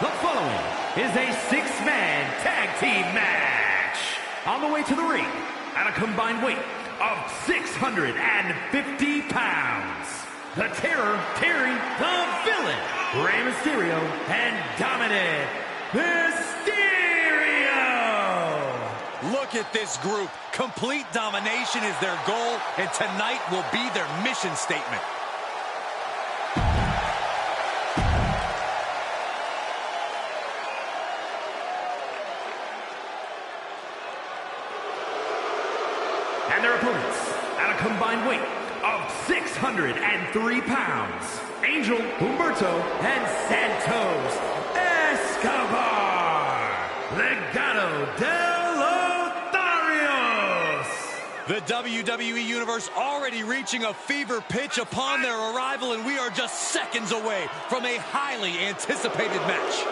The following is a six-man tag team match. On the way to the ring, at a combined weight of 650 pounds, the Terror, Terry, the Villain, Rey Mysterio, and Dominic Mysterio. Look at this group. Complete domination is their goal, and tonight will be their mission statement. And their opponents, at a combined weight of 603 pounds, Angel, Humberto, and Santos Escobar, Legado del Lotharios. The WWE Universe already reaching a fever pitch upon their arrival, and we are just seconds away from a highly anticipated match.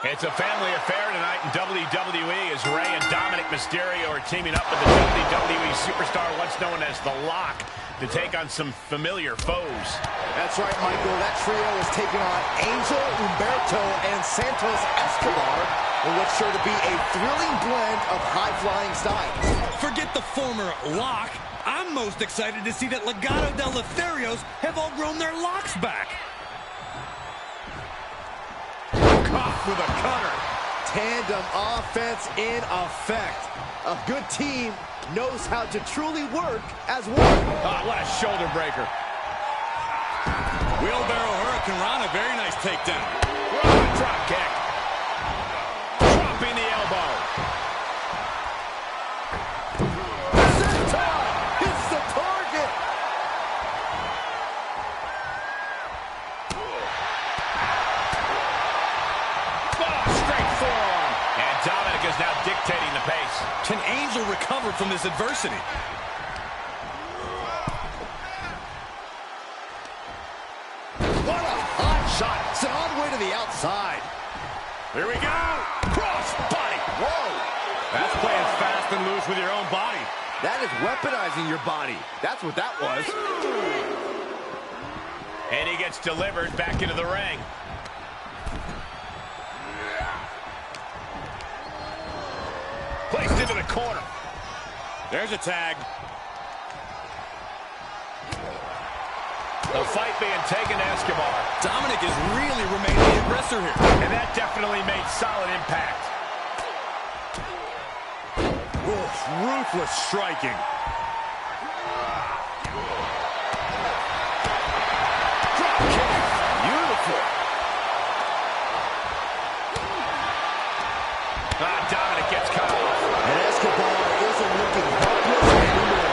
It's a family affair tonight in WWE as Rey and Dominic Mysterio are teaming up with the WWE superstar once known as The Lock to take on some familiar foes. That's right, Michael. That trio is taking on Angel, Humberto, and Santos Escobar in what's sure to be a thrilling blend of high-flying styles. Forget the former Lock. I'm most excited to see that Legado del Lotharios have all grown their locks back. Caught with a cutter. Tandem offense in effect. A good team knows how to truly work as one. Oh, what a shoulder breaker. Wheelbarrow Hurricanrana, very nice takedown. Drop kick. Dropping the elbow. Senton hits the target. Straight forearm. And Dominic is now dictating the pace. Can Angel recover from this adversity? What a hot shot. Sent all the way to the outside. Here we go. Cross body. Whoa. That's playing fast and loose with your own body. That is weaponizing your body. That's what that was. And he gets delivered back into the ring. Placed into the corner. There's a tag. The fight being taken to Escobar. Dominic is really remaining the aggressor here. And that definitely made solid impact. Oof, ruthless striking. Drop kick. Beautiful. Dominic gets cut off. And Escobar isn't looking helpless anymore.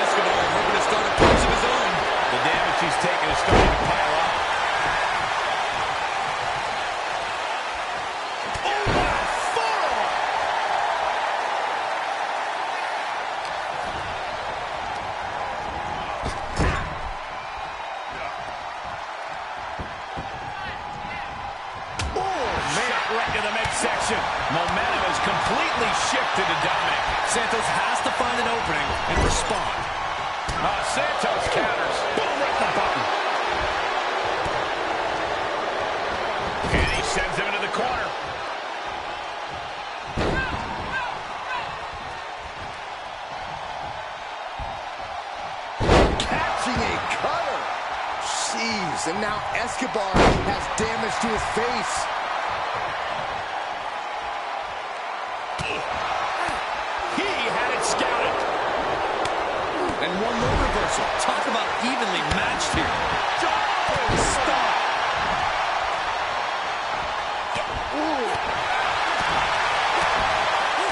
Escobar hoping to start a pace of his own. The damage he's taken is starting to pile up. Oh, what a forearm! Right to the midsection. Momentum has completely shifted to Dominic. Santos has to find an opening and respond. Santos counters. Boom, right the button. And he sends him into the corner. Catching a cutter. Jeez, and now Escobar has damage to his face. He had it scouted. And one more reversal. Talk about evenly matched here. Stop.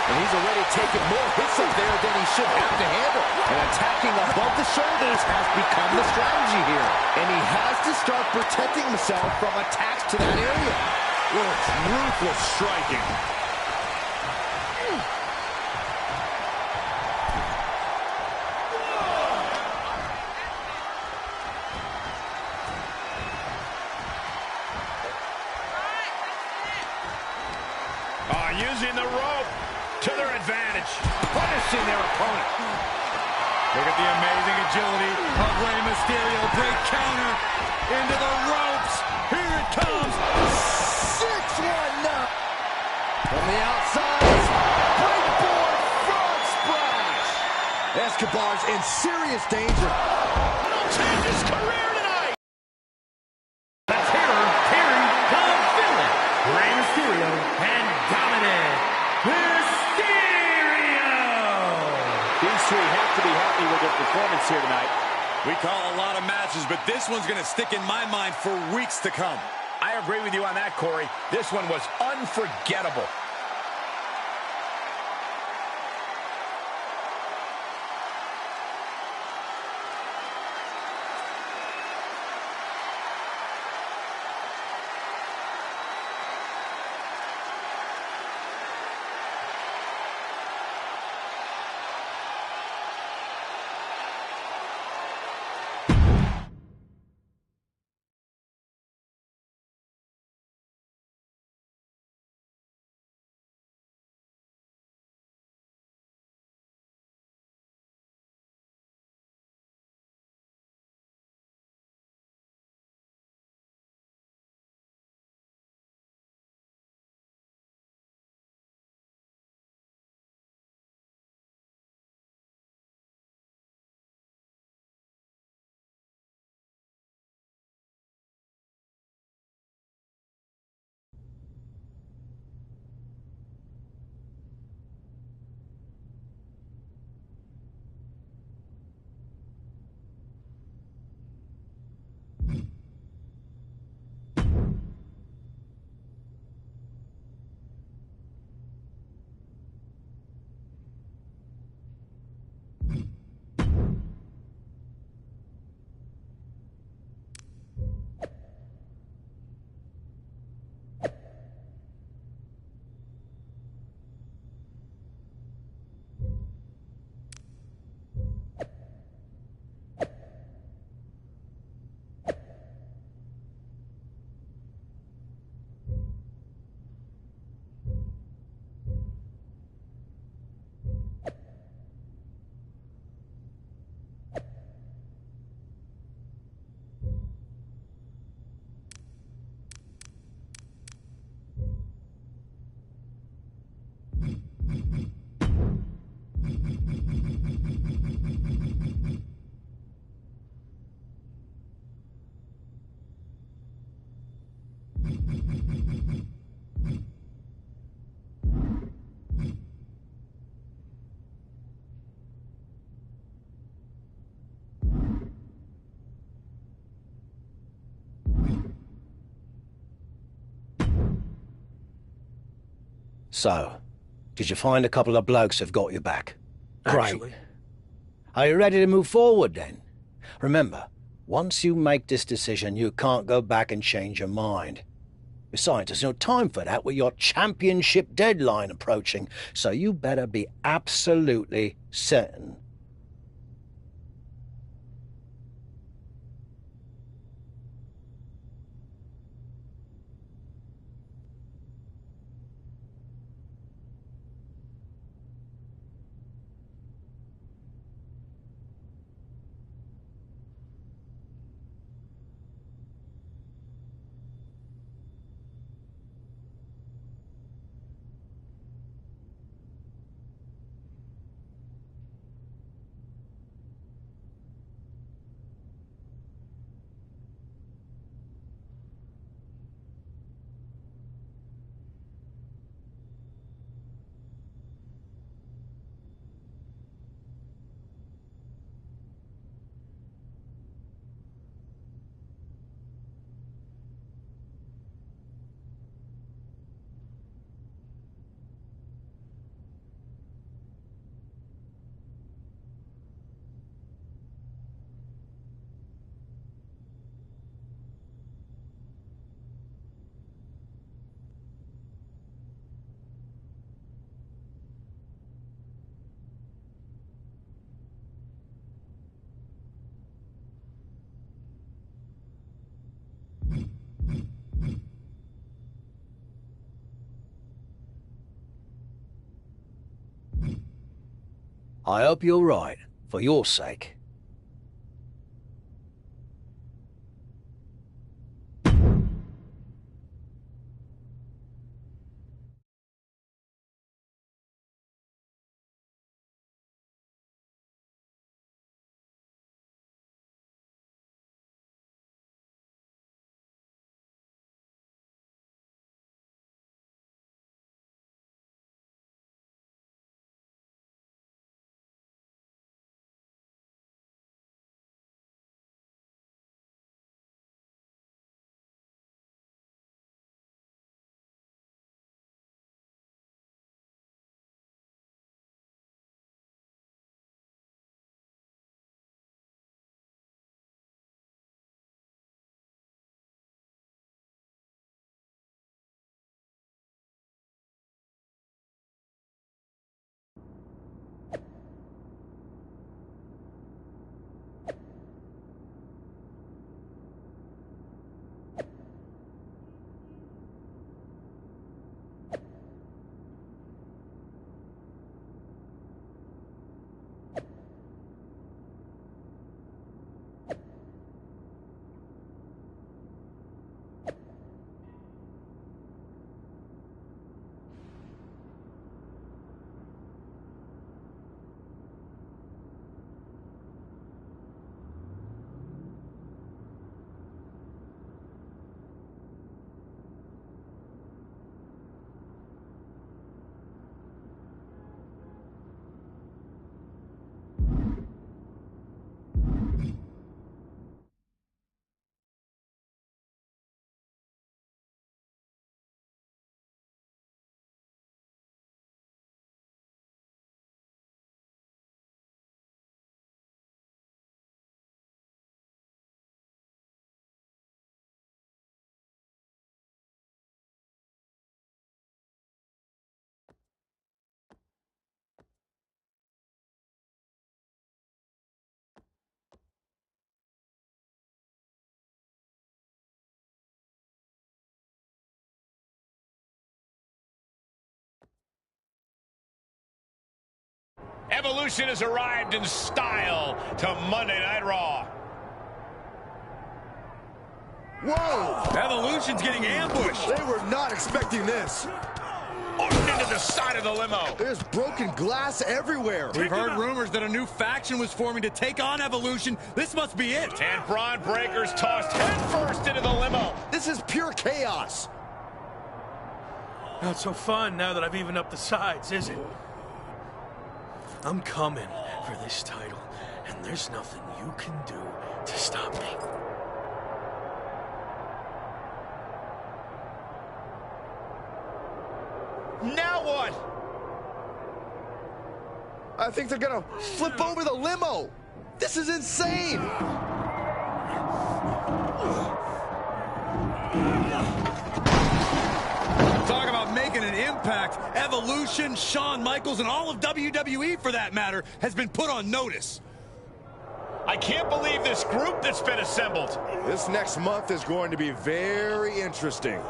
And he's already taken more hits up there than he should have to handle. And attacking above the shoulders has become the strategy here. And he has to start protecting himself from attacks to that area. Ruthless striking. using the rope to their advantage, punishing their opponent. Look at the amazing agility of Rey Mysterio. Great counter into the ropes. Here it comes. 6-1 now. From the outside, breakboard frog splash. Escobar's in serious danger. It'll change his career tonight. The Terry, the villain, Rey Mysterio, and Dominic Mysterio. These three have to be happy with their performance here tonight. We call a lot of matches, but this one's going to stick in my mind for weeks to come. I agree with you on that, Corey. This one was unforgettable. So, did you find a couple of blokes who've got your back? Actually. Great. Are you ready to move forward then? Remember, once you make this decision, you can't go back and change your mind. Besides, there's no time for that with your championship deadline approaching, so you better be absolutely certain. I hope you're right, for your sake. Evolution has arrived in style to Monday Night Raw. Whoa! Evolution's getting ambushed. They were not expecting this. Into the side of the limo. There's broken glass everywhere. We've heard rumors that a new faction was forming to take on Evolution. This must be it. And Braun Breaker's tossed headfirst into the limo. This is pure chaos. Not so fun now that I've evened up the sides, is it? I'm coming for this title, and there's nothing you can do to stop me. Now what? I think they're gonna flip over the limo. This is insane. Talk about making an impact. Evolution, Shawn Michaels, and all of WWE, for that matter, has been put on notice. I can't believe this group that's been assembled. This next month is going to be very interesting.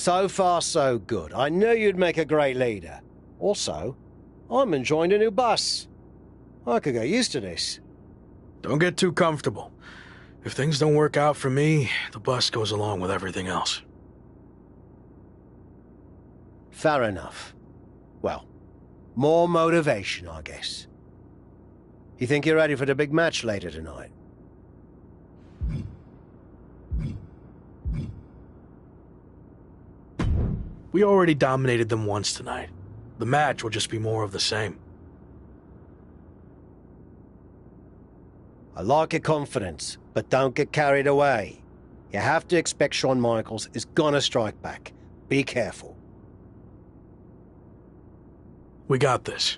So far, so good. I knew you'd make a great leader. Also, I'm enjoying a new bus. I could get used to this. Don't get too comfortable. If things don't work out for me, the bus goes along with everything else. Fair enough. Well, more motivation, I guess. You think you're ready for the big match later tonight? We already dominated them once tonight. The match will just be more of the same. I like your confidence, but don't get carried away. You have to expect Shawn Michaels is gonna strike back. Be careful. We got this.